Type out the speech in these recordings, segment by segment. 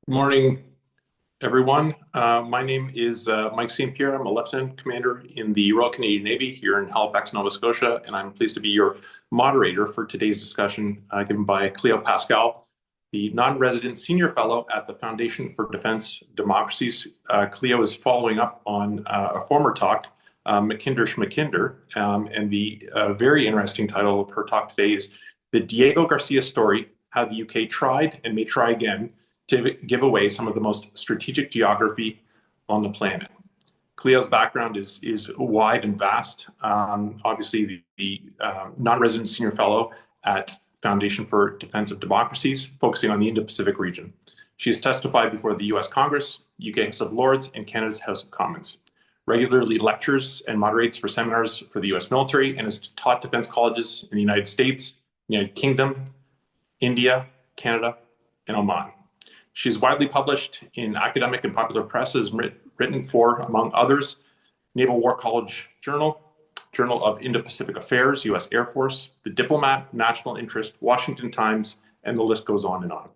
Good morning, everyone. My name is Mike St. Pierre. I'm a Lieutenant Commander in the Royal Canadian Navy here in Halifax, Nova Scotia, and I'm pleased to be your moderator for today's discussion given by Cleo Paskal, the non-resident Senior Fellow at the Foundation for Defense of Democracies. Cleo is following up on a former talk, Mackinder Schmackinder, and the very interesting title of her talk today is The Diego Garcia Story, How the UK Tried and May Try Again to give away some of the most strategic geography on the planet. Cleo's background is wide and vast. Obviously, the non-resident senior fellow at Foundation for Defense of Democracies, focusing on the Indo-Pacific region. She has testified before the US Congress, UK House of Lords, and Canada's House of Commons. Regularly lectures and moderates for seminars for the US military and has taught defense colleges in the United States, United Kingdom, India, Canada, and Oman. She's widely published in academic and popular press, has written for, among others, Naval War College Journal, Journal of Indo-Pacific Affairs, U.S. Air Force, The Diplomat, National Interest, Washington Times, and the list goes on and on.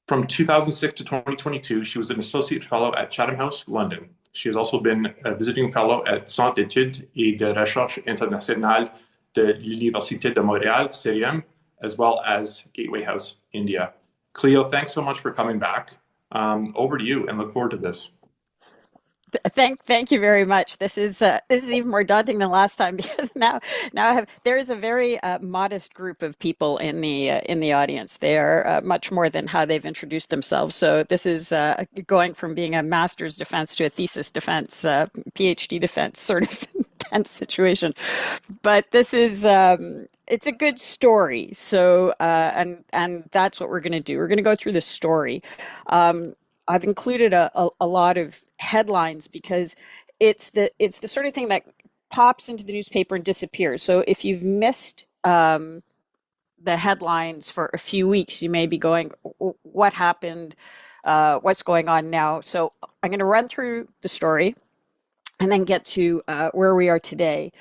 From 2006 to 2022, she was an associate fellow at Chatham House, London. She has also been a visiting fellow at Centre d'études et de recherche internationale de l'Université de Montréal, CERIM, as well as Gateway House, India. Cleo, thanks so much for coming back. Over to you, and look forward to this. Thank you very much. This is even more daunting than last time because there is a very modest group of people in the audience. They are much more than how they've introduced themselves. So this is going from being a master's defense to a thesis defense, PhD defense sort of tense situation. But this is it's a good story. So and that's what we're going to do. We're going to go through the story. I've included a lot of headlines because it's the sort of thing that pops into the newspaper and disappears. So if you've missed the headlines for a few weeks, you may be going, "What happened? What's going on now?" So I'm going to run through the story and then get to where we are today.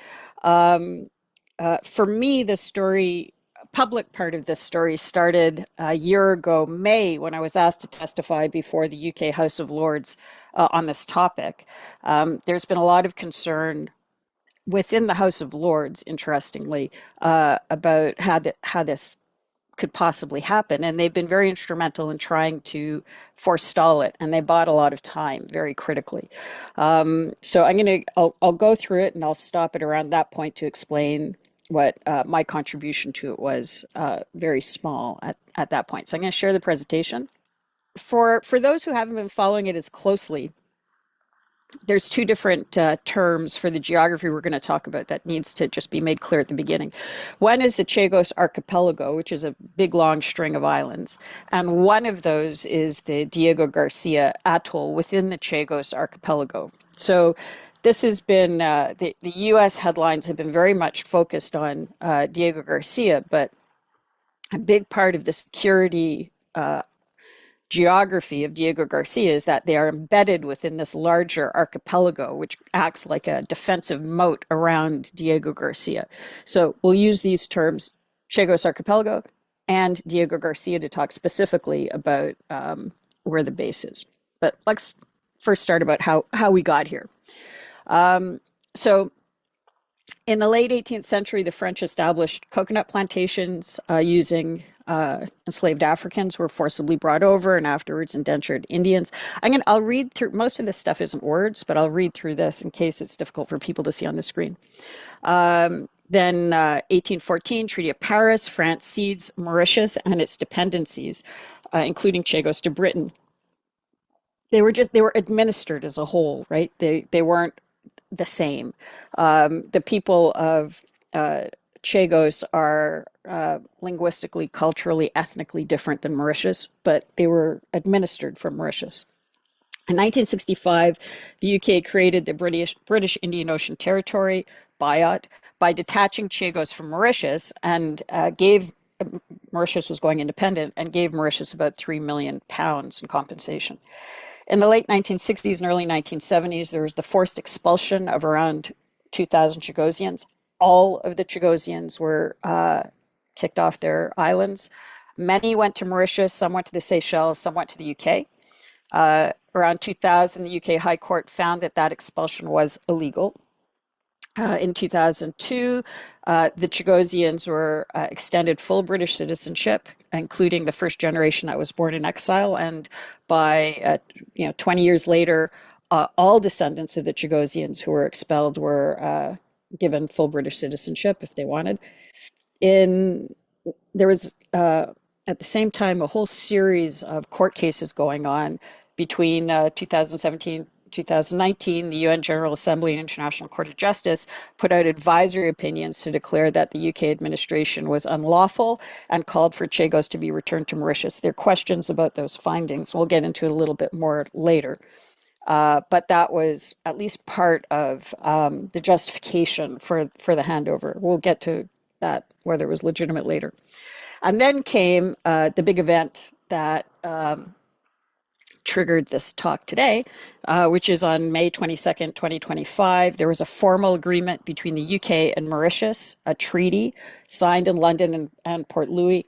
For me, the public part of this story started a year ago, May, when I was asked to testify before the UK House of Lords on this topic. There's been a lot of concern within the House of Lords, interestingly, about how this could possibly happen. And they've been very instrumental in trying to forestall it. And they bought a lot of time very critically. So I'll go through it and I'll stop it around that point to explain what my contribution to it was, very small at that point. So I'm going to share the presentation. For those who haven't been following it as closely, there's two different terms for the geography we're going to talk about that needs to just be made clear at the beginning. One is the Chagos archipelago, which is a big, long string of islands. And one of those is the Diego Garcia atoll within the Chagos archipelago. So this has been, the U.S. headlines have been very much focused on Diego Garcia, but a big part of the security geography of Diego Garcia is that they are embedded within this larger archipelago, which acts like a defensive moat around Diego Garcia. So we'll use these terms, Chagos archipelago and Diego Garcia, to talk specifically about where the base is. But let's first start about how we got here. So in the late 18th century, the French established coconut plantations using enslaved Africans who were forcibly brought over and afterwards indentured Indians. I'll read through, most of this stuff isn't words, but I'll read through this in case it's difficult for people to see on the screen. Then 1814, Treaty of Paris, France cedes Mauritius and its dependencies, including Chagos, to Britain. They were administered as a whole, right? They weren't the same. The people of Chagos are linguistically, culturally, ethnically different than Mauritius, but they were administered from Mauritius. In 1965, the UK created the British Indian Ocean Territory, BIOT, by detaching Chagos from Mauritius and Mauritius was going independent and gave Mauritius about £3 million in compensation. In the late 1960s and early 1970s, there was the forced expulsion of around 2,000 Chagosians. All of the Chagosians were kicked off their islands. Many went to Mauritius, some went to the Seychelles, some went to the UK. Around 2000, the UK High Court found that that expulsion was illegal. In 2002, the Chagosians were extended full British citizenship, including the first generation that was born in exile. And by 20 years later, all descendants of the Chagosians who were expelled were given full British citizenship if they wanted. There was at the same time a whole series of court cases going on between 2017 2019, the UN General Assembly and International Court of Justice put out advisory opinions to declare that the UK administration was unlawful and called for Chagos to be returned to Mauritius. There are questions about those findings. We'll get into it a little bit more later. But that was at least part of the justification for the handover. We'll get to that, whether it was legitimate later. And then came the big event that triggered this talk today, which is on May 22nd, 2025. There was a formal agreement between the UK and Mauritius, a treaty signed in London and Port Louis.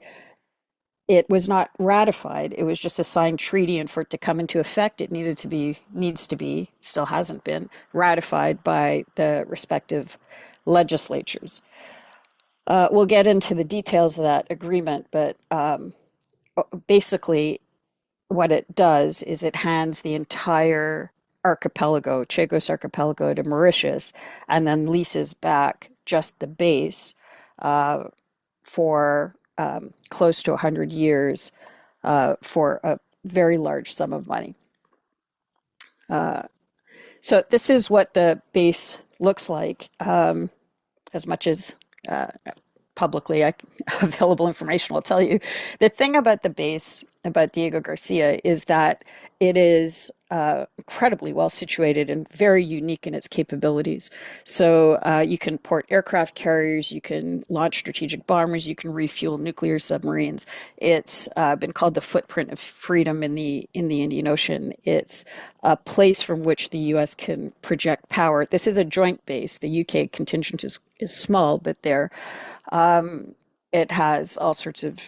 It was not ratified. It was just a signed treaty, and for it to come into effect, it needs to be, still hasn't been, ratified by the respective legislatures. We'll get into the details of that agreement, but basically what it does is it hands the entire archipelago, Chagos archipelago, to Mauritius, and then leases back just the base for close to 100 years for a very large sum of money. So this is what the base looks like, as much as publicly available information will tell you. The thing about the base, about Diego Garcia, is that it is incredibly well situated and very unique in its capabilities. So you can port aircraft carriers, you can launch strategic bombers, you can refuel nuclear submarines. It's been called the footprint of freedom in the Indian Ocean. It's a place from which the U.S. can project power. This is a joint base. The UK contingent is small, but it has all sorts of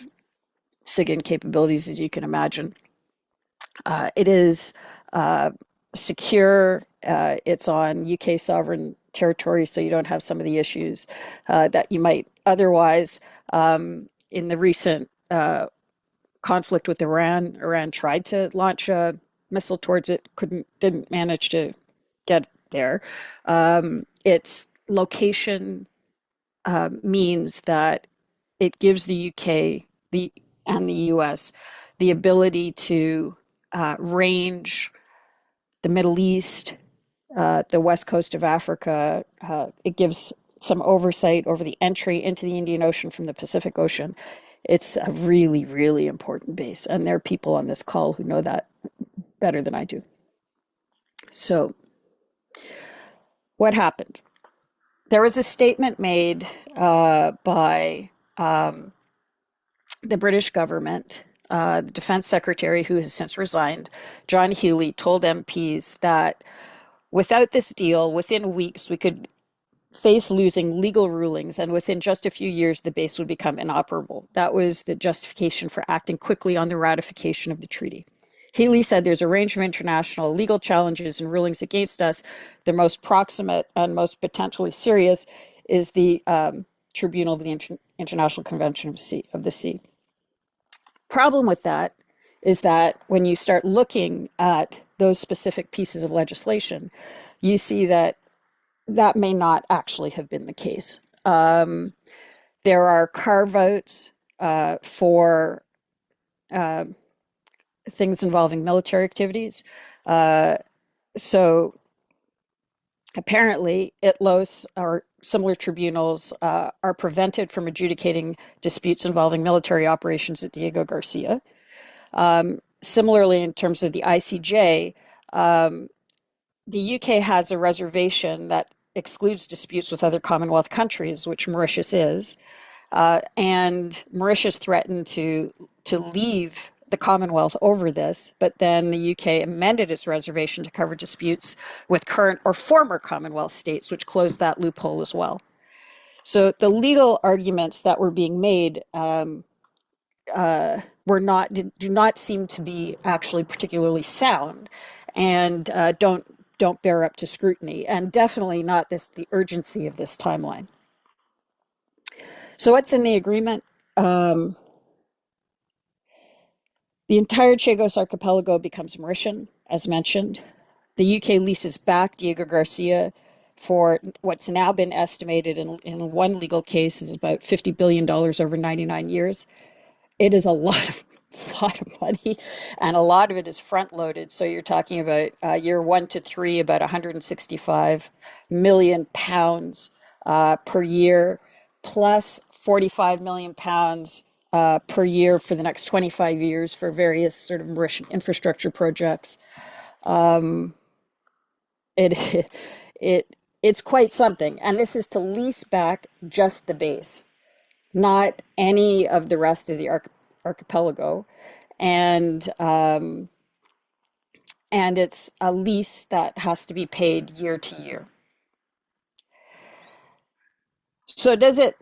SIGINT capabilities, as you can imagine. It is secure. It's on UK sovereign territory, so you don't have some of the issues that you might otherwise. In the recent conflict with Iran, Iran tried to launch a missile towards it, didn't manage to get there. Its location means that it gives the UK and the US the ability to range the Middle East, the west coast of Africa. It gives some oversight over the entry into the Indian Ocean from the Pacific Ocean. It's a really, really important base, and there are people on this call who know that better than I do. So, what happened? There was a statement made by the British government. The Defense Secretary, who has since resigned, John Healey, told MPs that without this deal, within weeks, we could face losing legal rulings, and within just a few years, the base would become inoperable. That was the justification for acting quickly on the ratification of the treaty. Healey said there's a range of international legal challenges and rulings against us. The most proximate and most potentially serious is the Tribunal of the International Convention of the Sea. Problem with that is that when you start looking at those specific pieces of legislation, you see that that may not actually have been the case. There are carve-outs for things involving military activities. So apparently, ITLOs or similar tribunals are prevented from adjudicating disputes involving military operations at Diego Garcia. Similarly, in terms of the ICJ, the UK has a reservation that excludes disputes with other Commonwealth countries, which Mauritius is, and Mauritius threatened to leave the Commonwealth over this, but then the UK amended its reservation to cover disputes with current or former Commonwealth states, which closed that loophole as well. So the legal arguments that were being made do not seem to be actually particularly sound, and don't bear up to scrutiny, and definitely not the urgency of this timeline. So what's in the agreement? The entire Chagos archipelago becomes Mauritian, as mentioned. The UK leases back Diego Garcia for what's now been estimated in one legal case is about $50 billion over 99 years. It is a lot of money, and a lot of it is front loaded. So you're talking about year 1 to 3, about 165 million pounds per year, plus 45 million pounds per year for the next 25 years for various sort of Mauritian infrastructure projects. It it's quite something, and this is to lease back just the base, not any of the rest of the archipelago, and it's a lease that has to be paid year to year. So does it?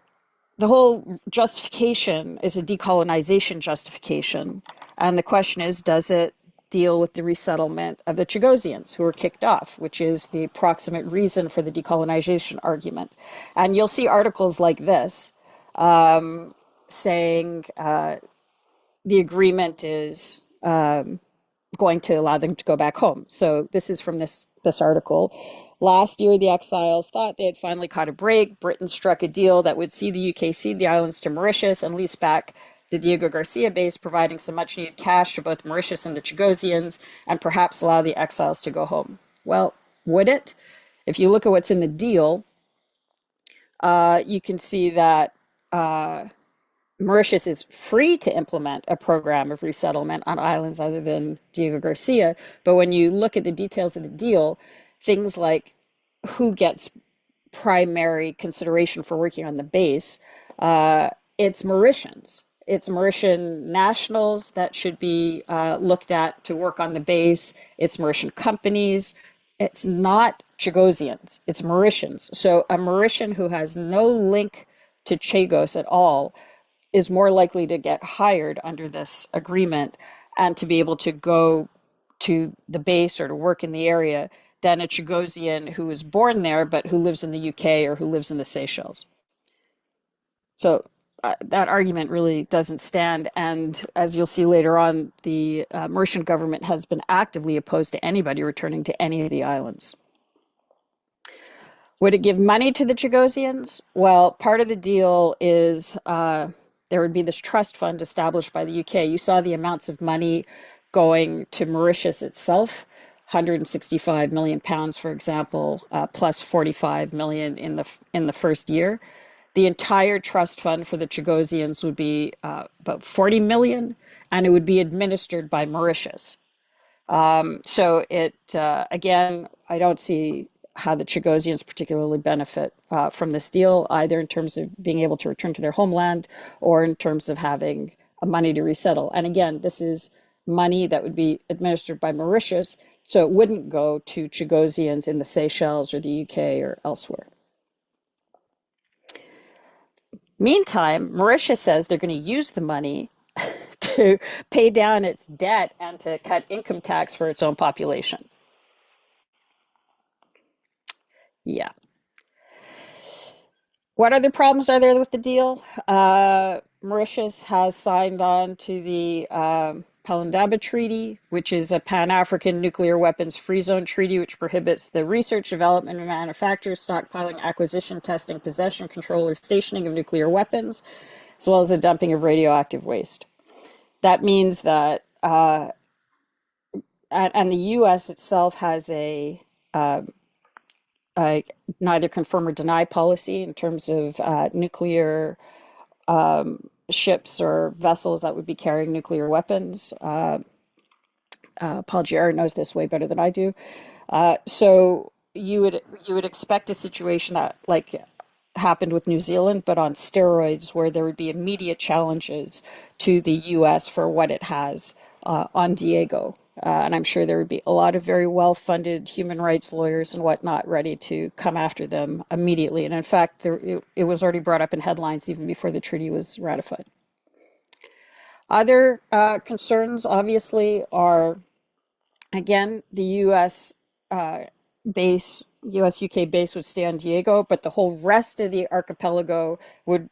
The whole justification is a decolonization justification, and the question is, does it deal with the resettlement of the Chagosians who were kicked off, which is the approximate reason for the decolonization argument? And you'll see articles like this saying the agreement is going to allow them to go back home. So this is from this article. Last year, the exiles thought they had finally caught a break. Britain struck a deal that would see the UK cede the islands to Mauritius and lease back the Diego Garcia base, providing some much needed cash to both Mauritius and the Chagosians, and perhaps allow the exiles to go home. Well, would it? If you look at what's in the deal, you can see that Mauritius is free to implement a program of resettlement on islands other than Diego Garcia. But when you look at the details of the deal, things like who gets primary consideration for working on the base, it's Mauritians. It's Mauritian nationals that should be looked at to work on the base. It's Mauritian companies. It's not Chagosians. It's Mauritians. So a Mauritian who has no link to Chagos at all is more likely to get hired under this agreement and to be able to go to the base or to work in the area than a Chagosian who was born there but who lives in the UK or who lives in the Seychelles. So that argument really doesn't stand. And as you'll see later on, the Mauritian government has been actively opposed to anybody returning to any of the islands. Would it give money to the Chagosians? Well, part of the deal is there would be this trust fund established by the UK. You saw the amounts of money going to Mauritius itself, 165 million pounds, for example, plus 45 million in the first year. The entire trust fund for the Chagosians would be about 40 million, and it would be administered by Mauritius. So again, I don't see how the Chagosians particularly benefit from this deal, either in terms of being able to return to their homeland or in terms of having money to resettle. And again, this is money that would be administered by Mauritius, so it wouldn't go to Chagosians in the Seychelles or the UK or elsewhere. Meantime, Mauritius says they're going to use the money to pay down its debt and to cut income tax for its own population. Yeah. What other problems are there with the deal? Mauritius has signed on to the Palindaba Treaty, which is a Pan-African nuclear weapons free zone treaty, which prohibits the research, development, and manufacture, stockpiling, acquisition, testing, possession, control, or stationing of nuclear weapons, as well as the dumping of radioactive waste. That means that, and the U.S. itself has a neither confirm or deny policy in terms of nuclear ships or vessels that would be carrying nuclear weapons. Paul Giard knows this way better than I do. So you would expect a situation that like happened with New Zealand, but on steroids, where there would be immediate challenges to the U.S. for what it has on Diego. And I'm sure there would be a lot of very well-funded human rights lawyers and whatnot ready to come after them immediately. And in fact, it was already brought up in headlines even before the treaty was ratified. Other concerns, obviously, are again the U.S. Base, U.S. UK base would stay on Diego, but the whole rest of the archipelago would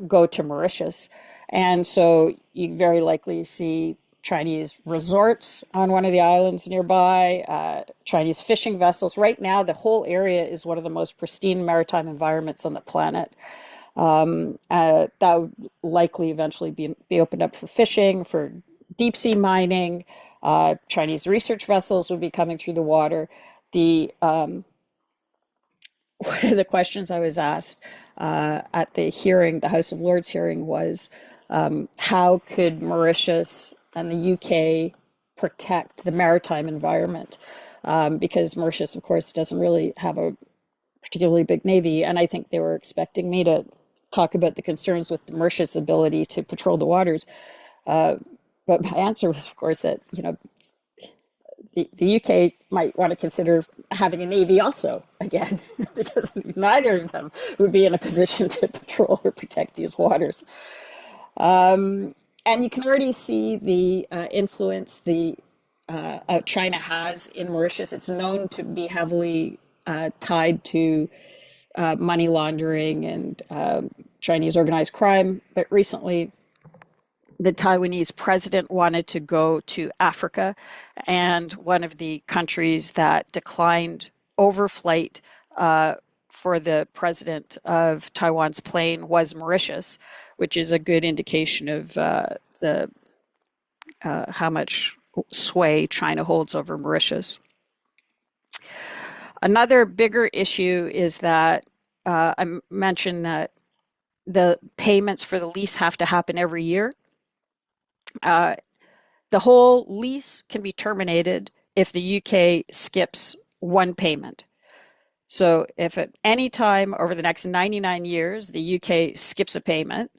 go to Mauritius, and so you very likely see Chinese resorts on one of the islands nearby, Chinese fishing vessels. Right now, the whole area is one of the most pristine maritime environments on the planet. That would likely eventually be opened up for fishing, for deep sea mining. Chinese research vessels would be coming through the water. The One of the questions I was asked at the hearing, the House of Lords hearing, was how could Mauritius and the UK protect the maritime environment? Because Mauritius, of course, doesn't really have a particularly big navy, and I think they were expecting me to talk about the concerns with the Mauritius ability to patrol the waters. But my answer was, of course, that the UK might want to consider having a navy also again, because neither of them would be in a position to patrol or protect these waters. And you can already see the influence the China has in Mauritius. It's known to be heavily tied to money laundering and Chinese organized crime. But recently, the Taiwanese president wanted to go to Africa, and one of the countries that declined overflight for the president of Taiwan's plane was Mauritius, which is a good indication of the how much sway China holds over Mauritius. Another bigger issue is that I mentioned that the payments for the lease have to happen every year. The whole lease can be terminated if the UK skips one payment. So if at any time over the next 99 years the UK skips a payment,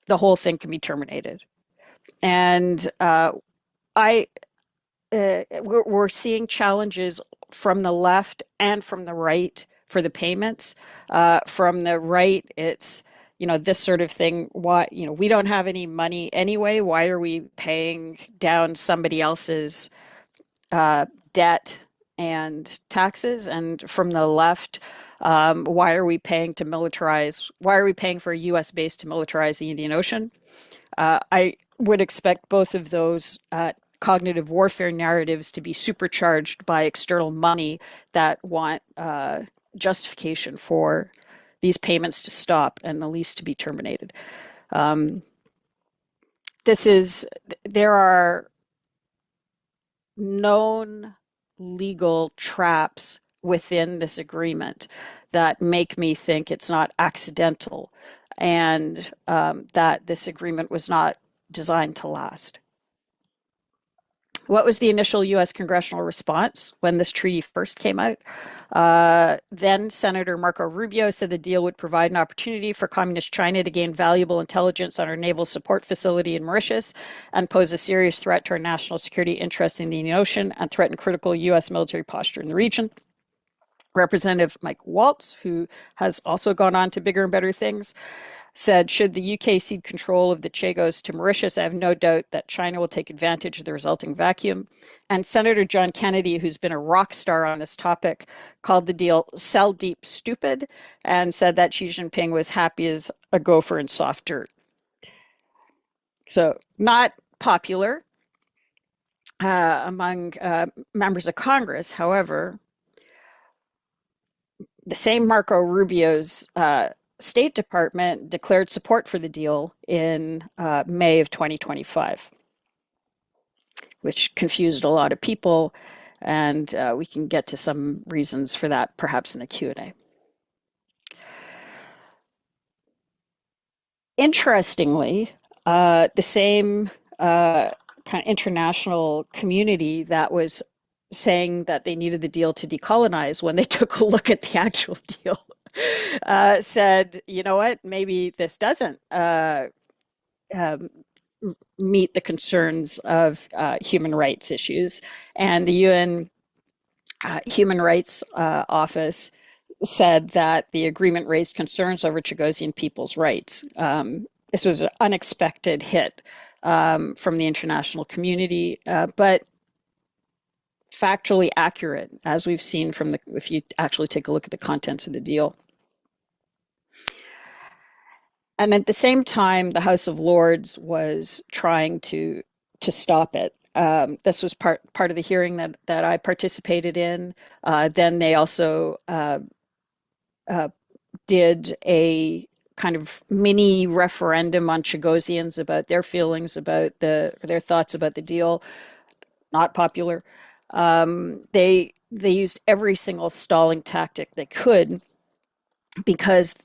the whole thing can be terminated. And we're seeing challenges from the left and from the right for the payments. From the right, it's this sort of thing. Why we don't have any money anyway? Why are we paying down somebody else's debt and taxes? And from the left, why are we paying to militarize? Why are we paying for a U.S. base to militarize the Indian Ocean? I would expect both of those cognitive warfare narratives to be supercharged by external money that want justification for these payments to stop and the lease to be terminated. There are known legal traps within this agreement that make me think it's not accidental, and that this agreement was not designed to last. What was the initial U.S. congressional response when this treaty first came out? Then Senator Marco Rubio said the deal would provide an opportunity for Communist China to gain valuable intelligence on our naval support facility in Mauritius and pose a serious threat to our national security interests in the Indian Ocean and threaten critical U.S. military posture in the region. Representative Mike Waltz, who has also gone on to bigger and better things, said, should the UK cede control of the Chagos to Mauritius, I have no doubt that China will take advantage of the resulting vacuum. And Senator John Kennedy, who's been a rock star on this topic, called the deal sell deep stupid and said that Xi Jinping was happy as a gopher in soft dirt. So not popular among members of Congress. However, the same Marco Rubio's State Department declared support for the deal in May of 2025, which confused a lot of people, and we can get to some reasons for that perhaps in the Q&A. Interestingly, the same kind of international community that was saying that they needed the deal to decolonize, when they took a look at the actual deal, said, you know what, maybe this doesn't meet the concerns of human rights issues. And the UN Human Rights Office said that the agreement raised concerns over Chagosian people's rights. This was an unexpected hit from the international community, but factually accurate, as we've seen from if you actually take a look at the contents of the deal. And at the same time, the House of Lords was trying to stop it. This was part of the hearing that I participated in. Then they also uh, did a kind of mini referendum on Chagosians about their feelings about their thoughts about the deal. Not popular. They used every single stalling tactic they could because,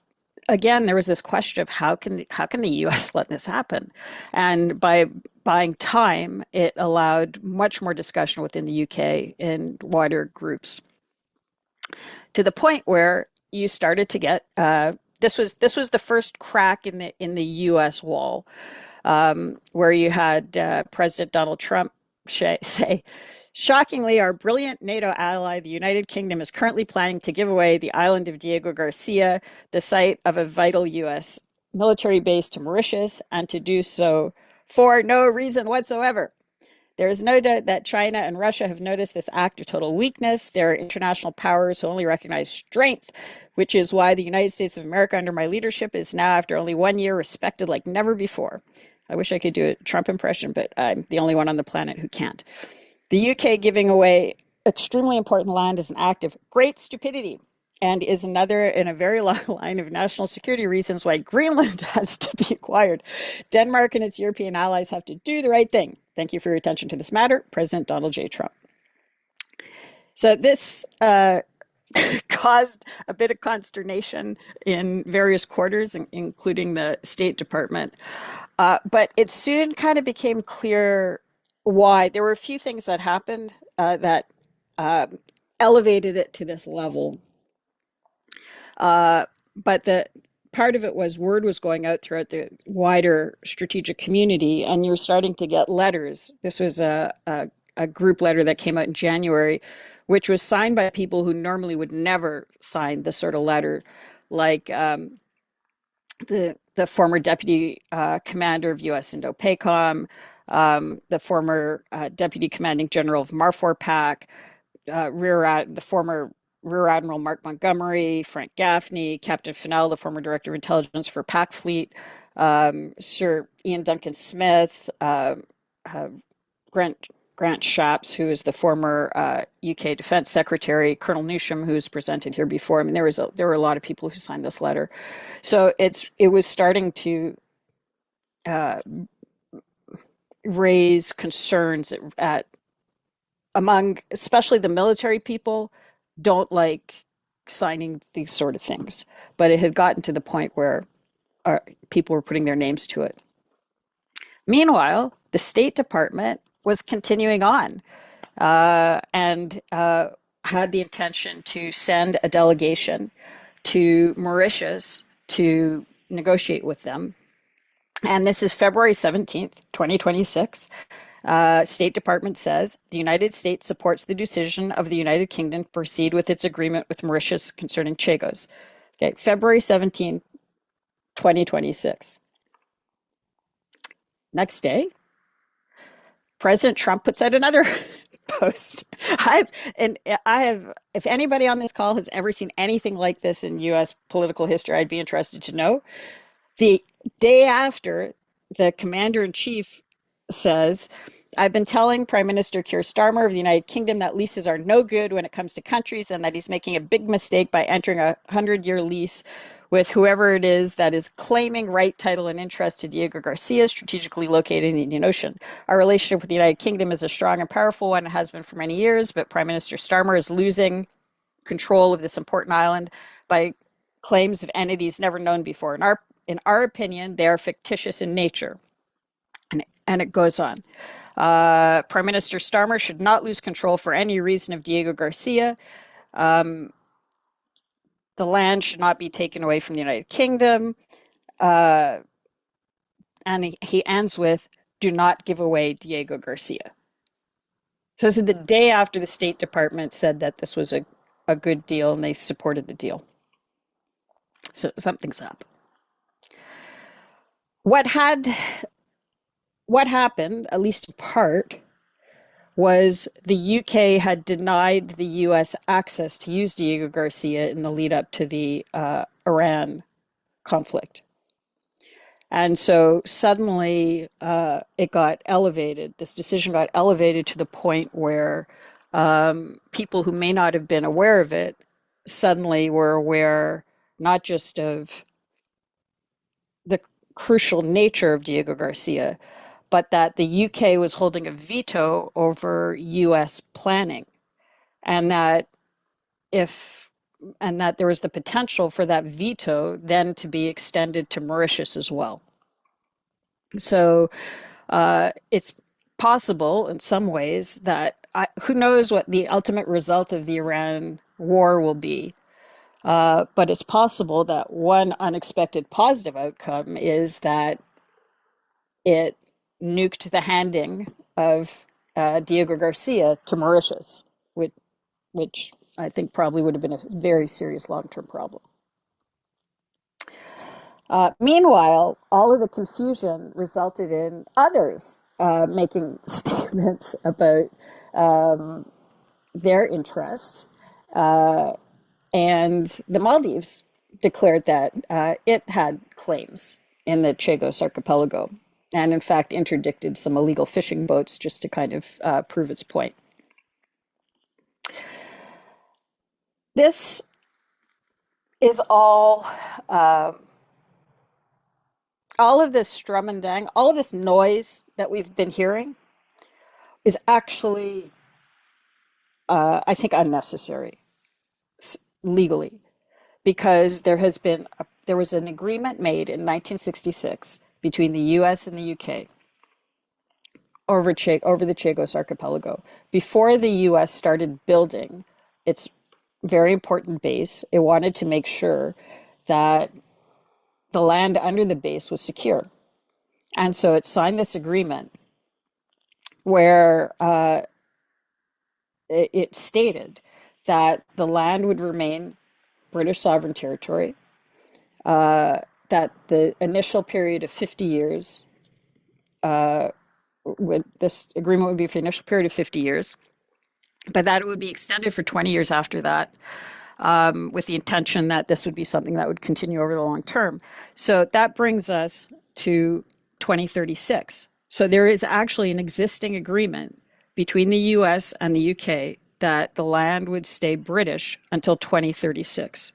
again, there was this question of how can the U.S. let this happen, and by buying time, it allowed much more discussion within the UK in wider groups, to the point where you started to get this was the first crack in the U.S. wall, where you had President Donald Trump say, shockingly, our brilliant NATO ally, the United Kingdom, is currently planning to give away the island of Diego Garcia, the site of a vital U.S. military base, to Mauritius, and to do so for no reason whatsoever. There is no doubt that China and Russia have noticed this act of total weakness. They are international powers who only recognize strength, which is why the United States of America, under my leadership, is now, after only 1 year, respected like never before. I wish I could do a Trump impression, but I'm the only one on the planet who can't. The UK giving away extremely important land is an act of great stupidity, and is another in a very long line of national security reasons why Greenland has to be acquired. Denmark and its European allies have to do the right thing. Thank you for your attention to this matter, President Donald J. Trump. So this caused a bit of consternation in various quarters, including the State Department. But it soon kind of became clear why. There were a few things that happened that elevated it to this level. But the part of it was word was going out throughout the wider strategic community, and you're starting to get letters. This was a group letter that came out in January, which was signed by people who normally would never sign this sort of letter, like the former deputy commander of U.S. Indo-PACOM, the former deputy commanding general of MARFOR-PAC, the former Rear Admiral Mark Montgomery, Frank Gaffney, Captain Fennell, the former director of intelligence for PAC Fleet, Sir Ian Duncan Smith, Grant Shapps, who is the former UK Defense Secretary, Colonel Newsham, who's presented here before. I mean, there were a lot of people who signed this letter, so it was starting to raise concerns among especially the military people. Don't like signing these sort of things, but it had gotten to the point where people were putting their names to it. Meanwhile, the State Department was continuing on and had the intention to send a delegation to Mauritius to negotiate with them. And this is February 17th, 2026. State Department says the United States supports the decision of the United Kingdom to proceed with its agreement with Mauritius concerning Chagos. Okay, February 17th, 2026. Next day, President Trump puts out another post. If anybody on this call has ever seen anything like this in U.S. political history, I'd be interested to know. The day after, the commander-in-chief says, I've been telling Prime Minister Kier Starmer of the United Kingdom that leases are no good when it comes to countries, and that he's making a big mistake by entering a 100-year lease with whoever it is that is claiming right, title, and interest to Diego Garcia, strategically located in the Indian Ocean. Our relationship with the United Kingdom is a strong and powerful one. It has been for many years, but Prime Minister Starmer is losing control of this important island by claims of entities never known before. In our opinion, they are fictitious in nature. And it goes on. Prime Minister Starmer should not lose control for any reason of Diego Garcia. The land should not be taken away from the United Kingdom. And he ends with, do not give away Diego Garcia. So this is the day after the State Department said that this was a good deal and they supported the deal. So something's up. What had what happened, at least in part, was the UK had denied the US access to use Diego Garcia in the lead up to the Iran conflict. And so suddenly it got elevated. This decision got elevated to the point where people who may not have been aware of it suddenly were aware not just of the crucial nature of Diego Garcia, but that the UK was holding a veto over US planning, and that if and that there was the potential for that veto then to be extended to Mauritius as well. So it's possible in some ways that who knows what the ultimate result of the Iran war will be. But it's possible that one unexpected positive outcome is that it nuked the handing of Diego Garcia to Mauritius, which I think probably would have been a very serious long-term problem. Meanwhile, all of the confusion resulted in others making statements about their interests. And the Maldives declared that it had claims in the Chagos archipelago, and in fact interdicted some illegal fishing boats just to kind of prove its point. This is all of this strum and dang, all of this noise that we've been hearing is actually, I think, unnecessary legally, because there was an agreement made in 1966 between the U.S. and the U.K. over the Chagos archipelago. Before the U.S. started building its very important base, it wanted to make sure that the land under the base was secure. And so it signed this agreement where it stated that the land would remain British sovereign territory, that the initial period of 50 years, this agreement would be for the initial period of 50 years, but that it would be extended for 20 years after that, with the intention that this would be something that would continue over the long term. So that brings us to 2036. So there is actually an existing agreement between the US and the UK that the land would stay British until 2036.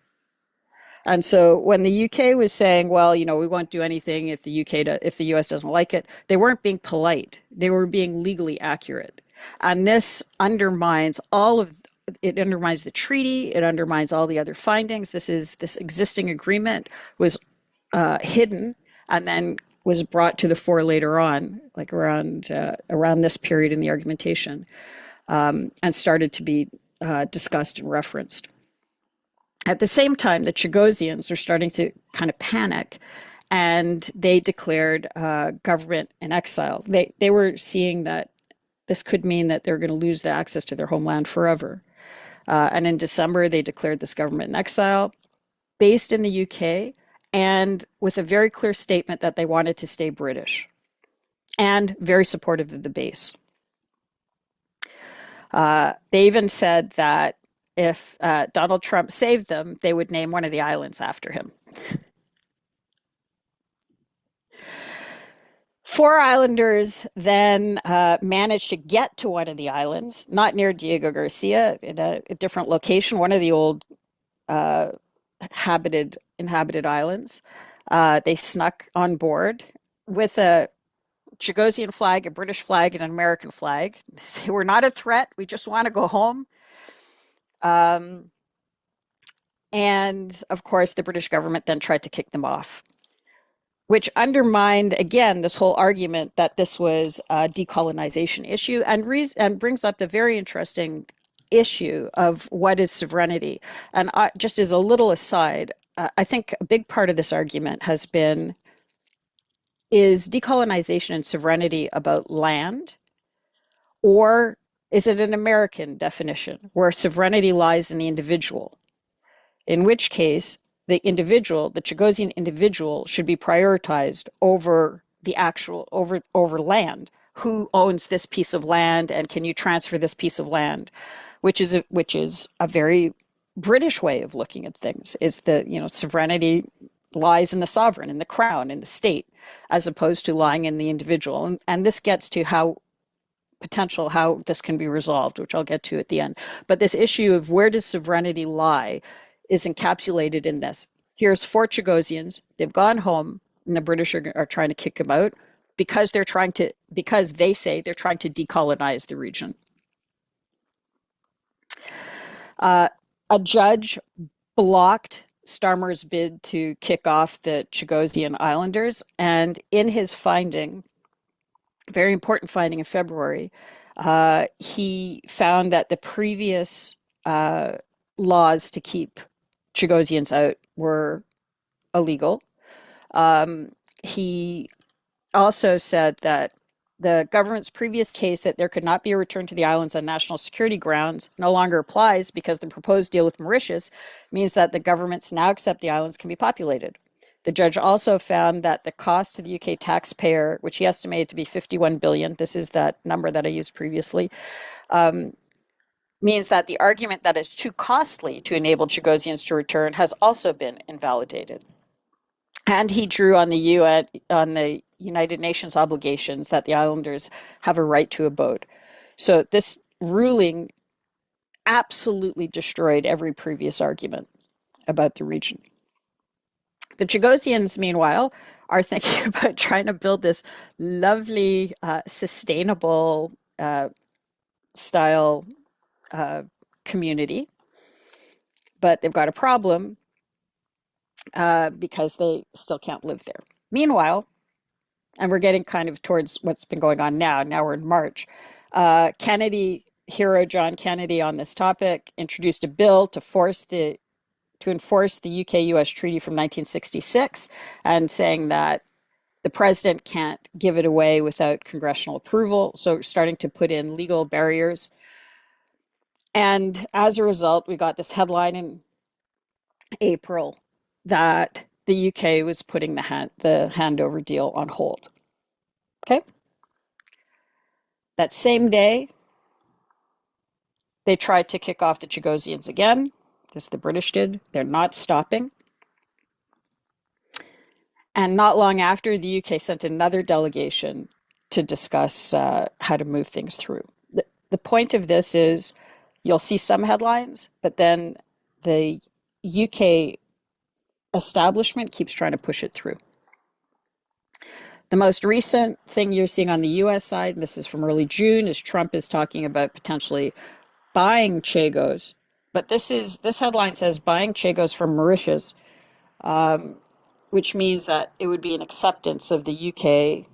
And so when the UK was saying, well, we won't do anything if if the US doesn't like it, they weren't being polite. They were being legally accurate. And this undermines it undermines the treaty. It undermines all the other findings. This existing agreement was hidden and then was brought to the fore later on, like around this period in the argumentation, and started to be discussed and referenced. At the same time, the Chagosians are starting to kind of panic, and they declared government in exile. They were seeing that this could mean that they're going to lose the access to their homeland forever. And in December, they declared this government in exile, based in the UK, and with a very clear statement that they wanted to stay British, and very supportive of the base. They even said that if Donald Trump saved them, they would name one of the islands after him. 4 islanders then managed to get to one of the islands, not near Diego Garcia, in a different location, one of the old inhabited islands. They snuck on board with a Chagosian flag, a British flag, and an American flag. They say, we're not a threat. We just want to go home. And of course, the British government then tried to kick them off, which undermined, again, this whole argument that this was a decolonization issue, and brings up the very interesting issue of what is sovereignty. And just as a little aside, I think a big part of this argument has been, is decolonization and sovereignty about land, or is it an American definition where sovereignty lies in the individual? In which case, the Chagosian individual should be prioritized over the actual over land. Who owns this piece of land, and can you transfer this piece of land? Which is a very British way of looking at things. Is the sovereignty lies in the sovereign, in the crown, in the state, as opposed to lying in the individual. And this gets to how this can be resolved, which I'll get to at the end. But this issue of where does sovereignty lie is encapsulated in this. Here's four Chagosians. They've gone home, and the British are trying to kick them out because they say they're trying to decolonize the region. A judge blocked Starmer's bid to kick off the Chagosian Islanders, and in his finding, very important finding in February, he found that the previous laws to keep Chagosians out were illegal. He also said that the government's previous case that there could not be a return to the islands on national security grounds no longer applies because the proposed deal with Mauritius means that the governments now accept the islands can be populated. The judge also found that the cost to the UK taxpayer, which he estimated to be 51 billion, this is that number that I used previously, means that the argument that it's too costly to enable Chagosians to return has also been invalidated. And he drew on the United Nations obligations that the islanders have a right to abode. So this ruling absolutely destroyed every previous argument about the region. The Chagosians, meanwhile, are thinking about trying to build this lovely, sustainable style community, but they've got a problem because they still can't live there. Meanwhile, and we're getting kind of towards what's been going on now. Now we're in March. Hero John Kennedy on this topic introduced a bill to enforce the UK-US treaty from 1966, and saying that the president can't give it away without congressional approval. So starting to put in legal barriers. And as a result, we got this headline in April that the UK was putting the handover deal on hold. Okay. That same day, they tried to kick off the Chagosians again, as the British did. They're not stopping. And not long after, the UK sent another delegation to discuss how to move things through. The point of this is you'll see some headlines, but then the UK establishment keeps trying to push it through. The most recent thing you're seeing on the US side, and this is from early June, is Trump is talking about potentially buying Chagos. But this headline says buying Chagos from Mauritius, which means that it would be an acceptance of the UK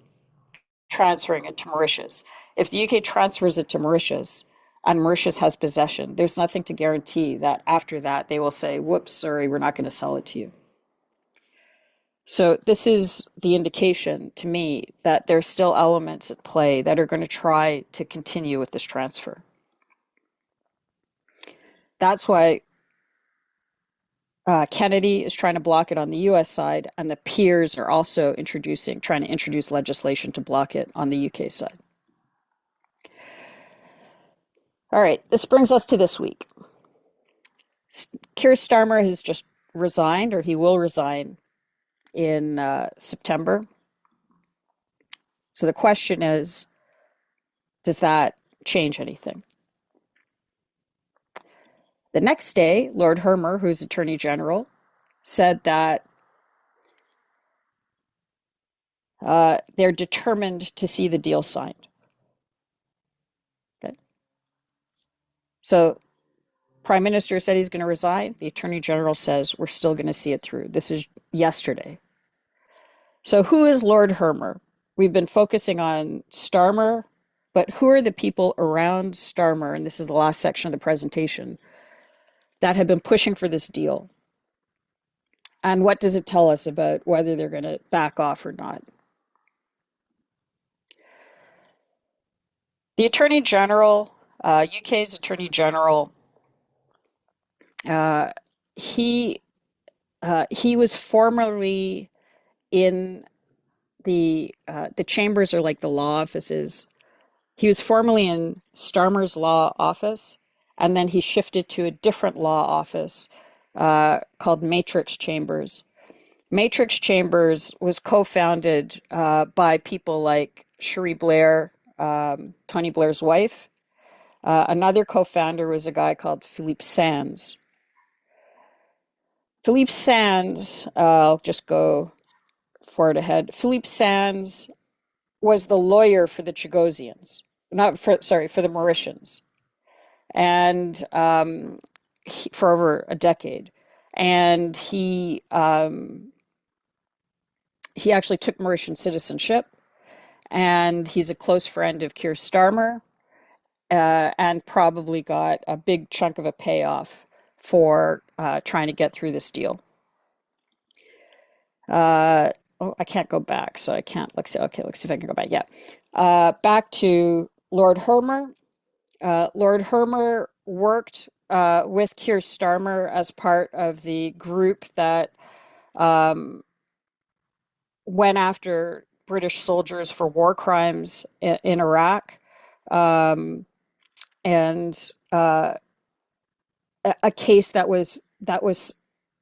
transferring it to Mauritius. If the UK transfers it to Mauritius and Mauritius has possession, there's nothing to guarantee that after that they will say, whoops, sorry, we're not going to sell it to you. So this is the indication to me that there's still elements at play that are going to try to continue with this transfer. That's why Kennedy is trying to block it on the US side, and the peers are also trying to introduce legislation to block it on the UK side. All right, this brings us to this week. Kier Starmer has just resigned, or he will resign in September. So the question is, does that change anything? The next day, Lord Hermer, who's Attorney General, said that they're determined to see the deal signed. Okay. So Prime Minister said he's going to resign. The Attorney General says we're still going to see it through. This is yesterday. So who is Lord Hermer? We've been focusing on Starmer, but who are the people around Starmer, and this is the last section of the presentation, that have been pushing for this deal? And what does it tell us about whether they're going to back off or not? The Attorney General, UK's Attorney General, he was formerly in the chambers are like the law offices. He was formerly in Starmer's law office, and then he shifted to a different law office called Matrix Chambers. Matrix Chambers was co-founded by people like Cherie Blair, Tony Blair's wife. Another co-founder was a guy called Philippe Sands. Philippe Sands, I'll just go forward ahead. Philippe Sands was the lawyer for the Chagosians, not for, sorry, for the Mauritians, and for over a decade. And he actually took Mauritian citizenship, and he's a close friend of Kier Starmer, and probably got a big chunk of a payoff for trying to get through this deal. Oh, I can't go back, so I can't. Let's see. Okay, let's see if I can go back. Yeah, back to Lord Hermer. Lord Hermer worked with Kier Starmer as part of the group that went after British soldiers for war crimes in Iraq, and a case that was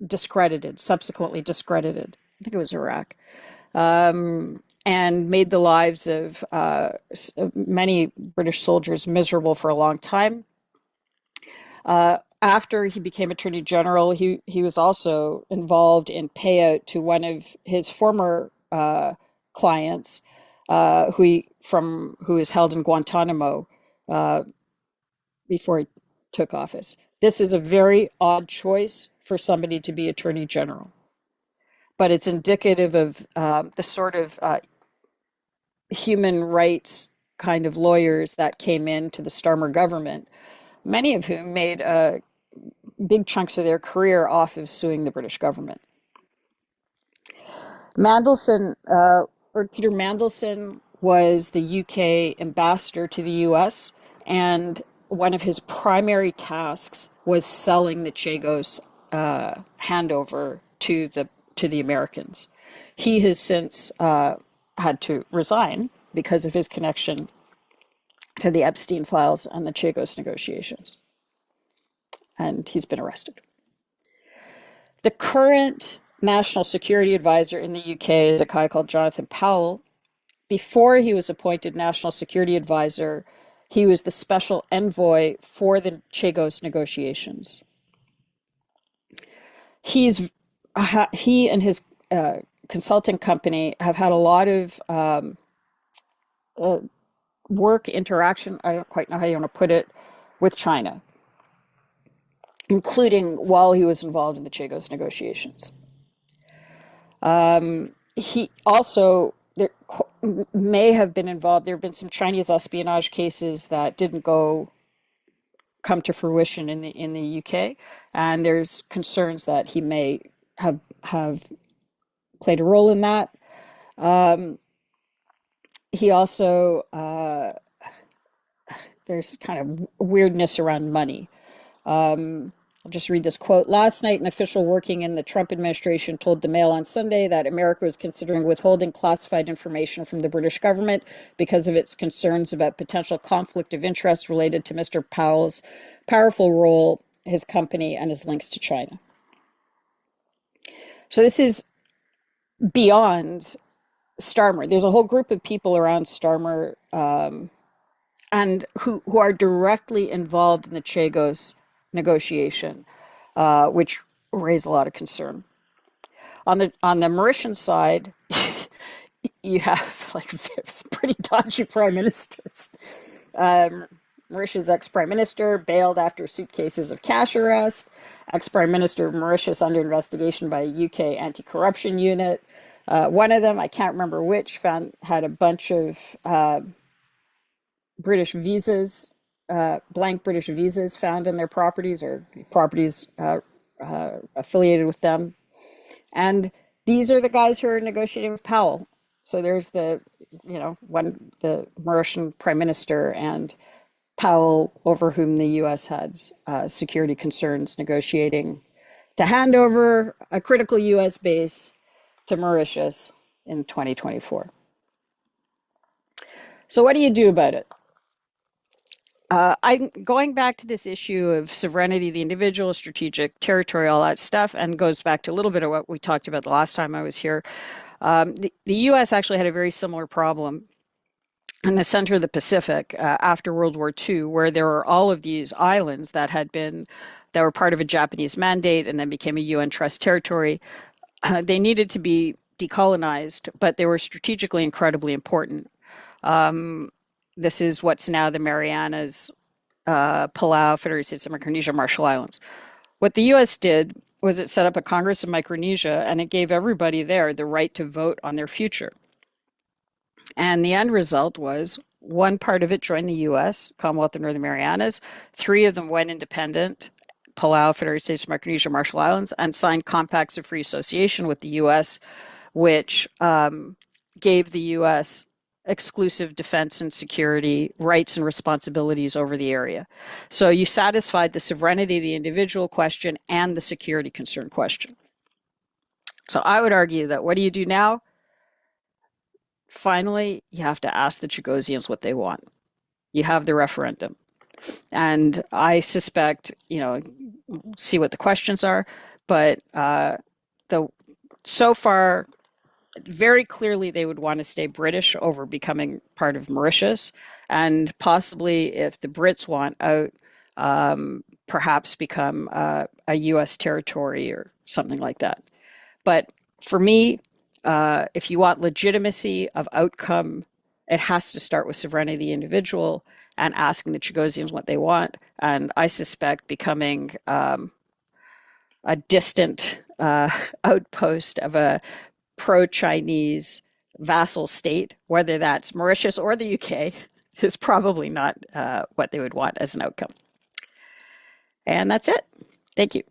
discredited, subsequently discredited. I think it was Iraq, and made the lives of many British soldiers miserable for a long time. After he became Attorney General, he was also involved in payout to one of his former clients, who is held in Guantanamo before he took office. This is a very odd choice for somebody to be Attorney General, but it's indicative of the sort of human rights kind of lawyers that came into the Starmer government, many of whom made big chunks of their career off of suing the British government. Mandelson, Lord Peter Mandelson, was the UK ambassador to the US, and one of his primary tasks was selling the Chagos handover to the Americans. He has since had to resign because of his connection to the Epstein files and the Chagos negotiations, and he's been arrested. The current national security advisor in the UK is a guy called Jonathan Powell. Before he was appointed national security advisor, he was the special envoy for the Chagos negotiations. He and his consulting company have had a lot of work interaction, I don't quite know how you want to put it, with China, including while he was involved in the Chagos negotiations. He also there may have been involved. There have been some Chinese espionage cases that didn't come to fruition in the UK, and there's concerns that he may have played a role in that. He also there's kind of weirdness around money. I'll just read this quote. Last night, an official working in the Trump administration told the Mail on Sunday that America was considering withholding classified information from the British government because of its concerns about potential conflict of interest related to Mr. Powell's powerful role, his company, and his links to China. So this is beyond Starmer. There's a whole group of people around Starmer and who are directly involved in the Chagos negotiation, which raise a lot of concern. On the Mauritian side, you have like pretty dodgy prime ministers. Mauritius ex-prime minister bailed after suitcases of cash arrest. Ex-prime minister of Mauritius under investigation by a UK anti-corruption unit. One of them, I can't remember which, had a bunch of British visas, blank British visas found in their properties or properties affiliated with them. And these are the guys who are negotiating with Powell. So there's the Mauritian prime minister and Powell, over whom the U.S. had security concerns, negotiating to hand over a critical U.S. base to Mauritius in 2024. So what do you do about it? I'm going back to this issue of sovereignty, the individual, strategic, territorial, all that stuff, and goes back to a little bit of what we talked about the last time I was here. The U.S. actually had a very similar problem in the center of the Pacific after World War II, where there were all of these islands that were part of a Japanese mandate and then became a UN trust territory. They needed to be decolonized, but they were strategically incredibly important. This is what's now the Marianas, Palau, Federated States of Micronesia, Marshall Islands. What the U.S. did was it set up a Congress of Micronesia, and it gave everybody there the right to vote on their future. And the end result was one part of it joined the U.S., Commonwealth of Northern Marianas. 3 of them went independent, Palau, Federated States of Micronesia, Marshall Islands, and signed compacts of free association with the U.S., which gave the U.S. exclusive defense and security rights and responsibilities over the area. So you satisfied the sovereignty of the individual question and the security concern question. So I would argue that what do you do now? Finally, you have to ask the Chagosians what they want. You have the referendum. And I suspect, see what the questions are, but so far, very clearly they would want to stay British over becoming part of Mauritius, and possibly if the Brits want out, perhaps become a U.S. territory or something like that. But for me, if you want legitimacy of outcome, it has to start with sovereignty of the individual and asking the Chagosians what they want. And I suspect becoming a distant outpost of a pro-Chinese vassal state, whether that's Mauritius or the UK, is probably not what they would want as an outcome. And that's it. Thank you.